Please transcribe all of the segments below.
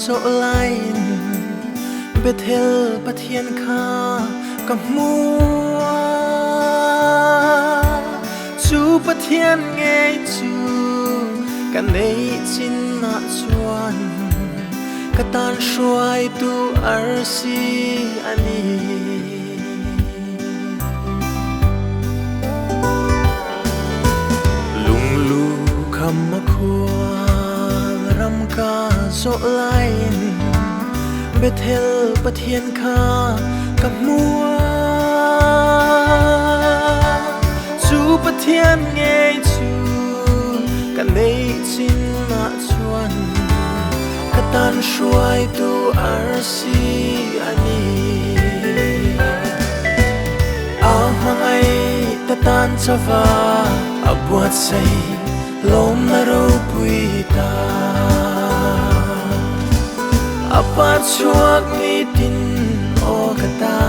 so lain Bethel pathian kha kamua Chu pathian nge chu kan nei chin na chuan katan shuai tu arsi ani lunglu khamakhuwa ramka so lain Bethel pathian kha kamua Chu pathian nge chu kan nei chin na chuan katan shuai tu arsi ani amangai tatan chawa abuat sei lom na ro puita apat chuak ni tin o kata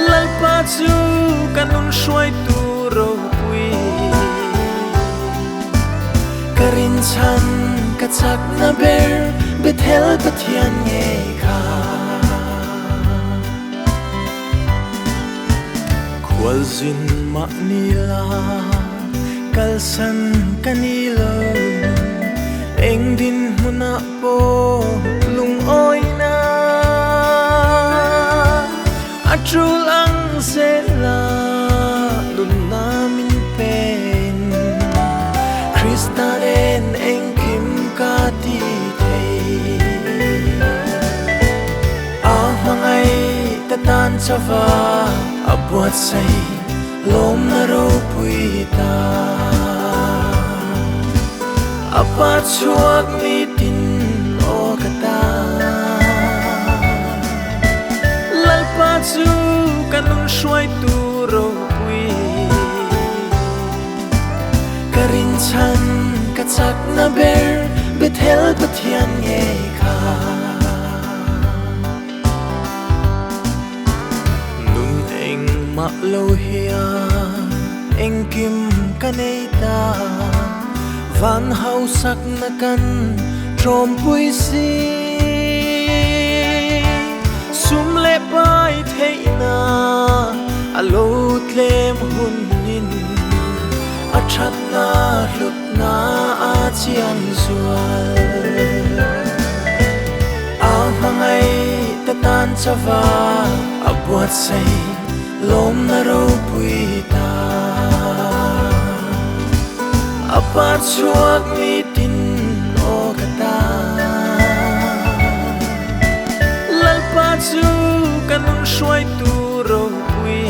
lalpa chu kanun shuai tu ro pui karin chan kachak na ber Bethel pathian nge kha khwal zin ma nila kalsan kanilo eng din muna po lung oi na atrul ang sela lun namin pen Krista den eng kim ka ti thei amangai tatan chawa abuat sei lom na ro puita apat chuak ni tin o kata lalpa chu kanun shuai tu ro pui karin chan kachak na ber Bethel pathian nge kha nun eng ma lo hia eng kim kaneita van hau sak na kan trom pui si sum le pai theina alo tlem hunin achat na lut na a chian zual amangai tatan chawa abuat sei lom na ro puita apat chuak ni tin o kata lalpa chu kanun shuai tu ro pui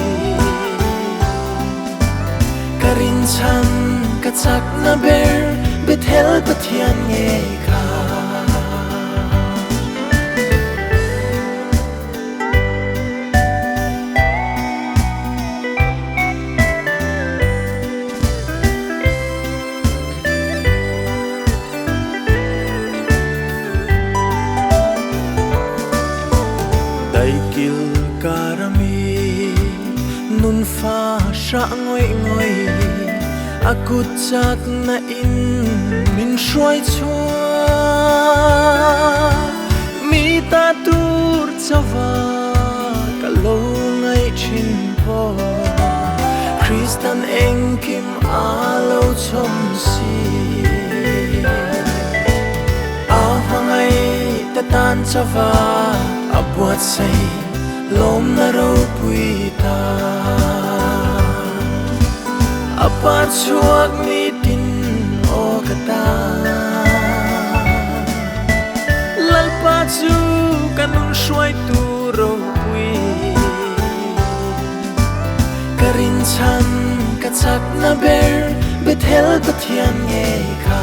karin chan kachak na ber Bethel pathian nge kha Daikil karami nun fa sha ngoi ngoi akut chak na in min shuai chua mi ta tur chawa kalo ngai chin po Kristan eng kim alo chom si amangai tatan chawa abuat sei lom na ro puita apat chuak ni tin o kata lalpa chu kanun shuai tu ro pui karin chan kachak na ber Bethel pathian nge kha